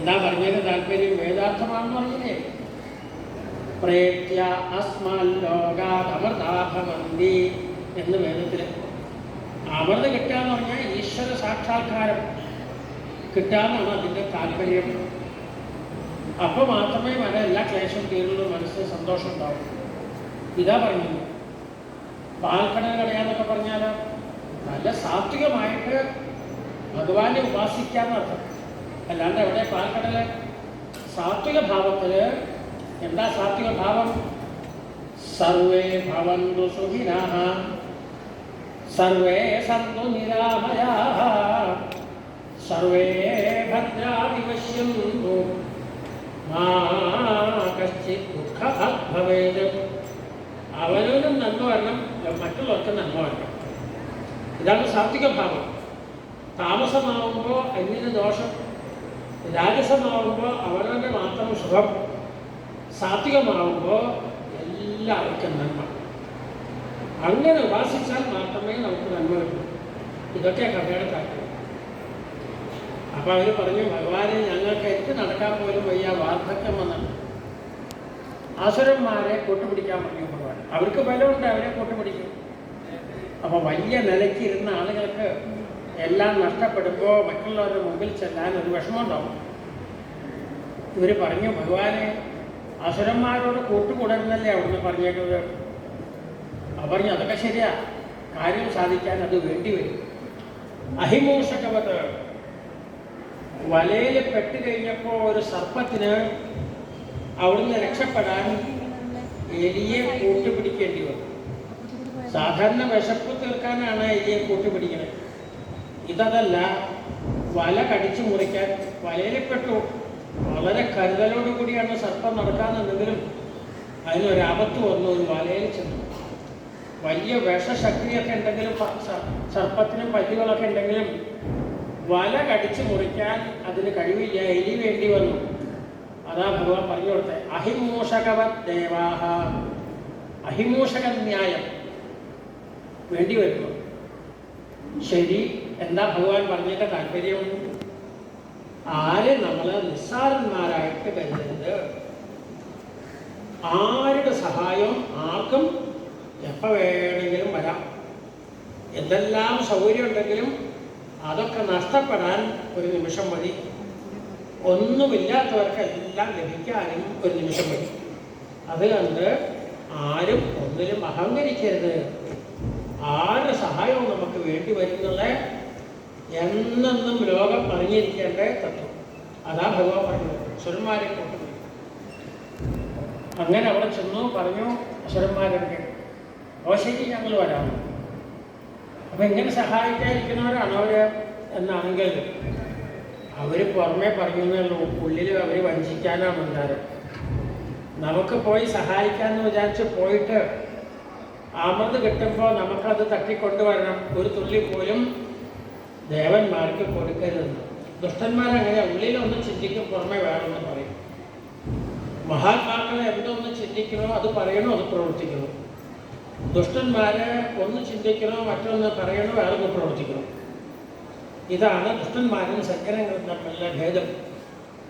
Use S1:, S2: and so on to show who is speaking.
S1: എന്താ പറഞ്ഞതിന് താല്പര്യം? വേദാർത്ഥമാണെന്ന് പറഞ്ഞില്ലേ? പ്രേത്യ അസ്മാൽ ലോകാമൃതാഭവന്തി എന്ന് വേദത്തിൽ. അമൃത് കിട്ടുക എന്ന് പറഞ്ഞാൽ ഈശ്വര സാക്ഷാത്കാരം കിട്ടാമെന്നാണ് അതിൻ്റെ താല്പര്യം. അപ്പോൾ മാത്രമേ എല്ലാ ക്ലേശം തീരുള്ളൂ, മനസ്സിന് സന്തോഷം ഉണ്ടാവും. ഇതാ പറയുന്നത്. പാൽക്കടൽ കളയാന്നൊക്കെ പറഞ്ഞാൽ നല്ല സാത്വികമായിട്ട് ഭഗവാനെ ഉപാസിക്കാന്നർത്ഥം. അല്ലാണ്ട് എവിടെ പാൽക്കടൽ? സാത്വിക ഭാവത്തിൽ. എന്താ സാത്വിക ഭാവം? സർവേ ഭവന്തു സുഖിനഃ സർവേ സന്തു നിരാമയാഃ സർവേ ഭദ്രാണി പശ്യന്തു മാ കശ്ചിത് ദുഃഖഭാഗ് ഭവേത്. അവനവനും നന്മ വരണം, മറ്റുള്ളവർക്ക് നന്മ വരണം. ഇതാണ് സാത്വിക ഭാവം. താമസമാവുമ്പോൾ അന്യന് ദോഷം, രാജസമാവുമ്പോൾ അവനവൻ്റെ മാത്രം സുഖം, സാത്വികമാവുമ്പോൾ എല്ലാവർക്കും നന്മ. അങ്ങനെ ഉപാസിച്ചാൽ മാത്രമേ നമുക്ക് നന്മ കിട്ടൂ. ഇതൊക്കെ കഥയുടെ താല്പര്യം. അപ്പം അവർ പറഞ്ഞു, ഭഗവാനെ ഞങ്ങൾക്ക് എനിക്ക് നടക്കാൻ പോലും വയ്യ, വാർദ്ധക്യം വന്നാണ്. അസുരന്മാരെ കൂട്ടുപിടിക്കാൻ പറഞ്ഞു ഭഗവാൻ. അവർക്ക് ബലമുണ്ട്, അവരെ കൂട്ടുപിടിക്കും. അപ്പോൾ വലിയ നിലയ്ക്ക് ഇരുന്ന ആളുകൾക്ക് എല്ലാം നഷ്ടപ്പെടുമ്പോൾ മറ്റുള്ളവരുടെ മുമ്പിൽ ചെല്ലാൻ ഒരു വിഷമമുണ്ടാവും. ഇവർ പറഞ്ഞു, ഭഗവാനെ അസുരന്മാരോട് കൂട്ടുകൂടരുന്നല്ലേ അവിടുന്ന് പറഞ്ഞേക്കുന്നത്. അവർ പറഞ്ഞു, അതൊക്കെ ശരിയാ, കാര്യം സാധിക്കാൻ അത് വേണ്ടി വരും. അഹിമൂഷകവത് വലയിൽ പെട്ട് കഴിഞ്ഞപ്പോൾ ഒരു സർപ്പത്തിന് അവിടുന്ന് രക്ഷപ്പെടാൻ എലിയെ കൂട്ടുപിടിക്കേണ്ടി വന്നു. സാധാരണ വിശപ്പ് തീർക്കാനാണ് എലിയെ കൂട്ടുപിടിക്കുന്നത്. ഇതല്ല, വല കടിച്ചു മുറിക്കാൻ വലയിൽ പെട്ടു. വളരെ കരുതലോടുകൂടിയാണ് സർപ്പം നടക്കാമെന്നുണ്ടെങ്കിലും അതിനൊരാപത്ത് വന്നു. ഒരു വലയിൽ ചെന്നു. വലിയ വിഷശക്തിയൊക്കെ ഉണ്ടെങ്കിലും സർപ്പത്തിനും പല്ലുകളൊക്കെ ഉണ്ടെങ്കിലും വല കടിച്ചു മുറിക്കാൻ അതിന് കഴിവില്ല, എലി വേണ്ടി വന്നു. അതാ ഭഗവാൻ പറഞ്ഞു കൊടുത്തത്. അഹിമൂഷകവത് ദേവാഹ, അഹിമൂഷക ന്യായം വേണ്ടി വരുന്നു. ശരി, എന്താ ഭഗവാൻ പറഞ്ഞിട്ട് താല്പര്യം? ആരെ നമ്മൾ നിസ്സാരന്മാരായിട്ട് കരുതരുത്. ആരുടെ സഹായം ആർക്കും എപ്പോൾ വേണമെങ്കിലും വരാം. എന്തെല്ലാം സൗകര്യം ഉണ്ടെങ്കിലും അതൊക്കെ നഷ്ടപ്പെടാൻ ഒരു നിമിഷം മതി. ഒന്നുമില്ലാത്തവർക്ക് എല്ലാം ലഭിക്കാനും ഒരു നിമിഷം മതി. അതുകൊണ്ട് ആരും ഒന്നിലും അഹങ്കരിക്കരുത്. ആരുടെ സഹായവും നമുക്ക് വേണ്ടി വരുന്നുള്ള എന്നെന്നും ലോകം അറിഞ്ഞിരിക്കേണ്ട തത്വം. അതാ ഭഗവാൻ പറഞ്ഞത്. അസുരന്മാരെ കൊണ്ടുപോയി അങ്ങനെ അവിടെ ചെന്നു പറഞ്ഞു. അസുരന്മാരൊക്കെ ശരി, ഞങ്ങൾ വരാം. അപ്പം ഇങ്ങനെ സഹായിക്കാതിരിക്കുന്നവരാണ് അവർ എന്നാണെങ്കിൽ അവർ പുറമേ പറയുന്നുള്ളൂ, ഉള്ളിൽ അവർ വഞ്ചിക്കാനാണ് ഉണ്ടായത്. നമുക്ക് പോയി സഹായിക്കാമെന്ന് വിചാരിച്ച് പോയിട്ട് അമൃത് കിട്ടുമ്പോൾ നമുക്കത് തട്ടിക്കൊണ്ടുവരണം. ഒരു തുള്ളി പോലും ദേവന്മാർക്ക് കൊടുക്കരുതെന്ന്. ദുഷ്ടന്മാരങ്ങനെ ഉള്ളിലൊന്ന് ചിന്തിക്കും, പുറമെ വേണമെന്ന് പറയും. മഹാത്മാക്കളെ എന്തൊന്ന് ചിന്തിക്കണോ അത് പറയണോ, അത് പ്രവർത്തിക്കണോ. ദുഷ്ടന്മാരെ ഒന്ന് ചിന്തിക്കണോ, മറ്റൊന്ന് പറയണോ, വേറൊന്ന് പ്രവർത്തിക്കണം. ഇതാണ് ദുഷ്ടന്മാരും സജ്ജനങ്ങളും തമ്മിലുള്ള ഭേദം.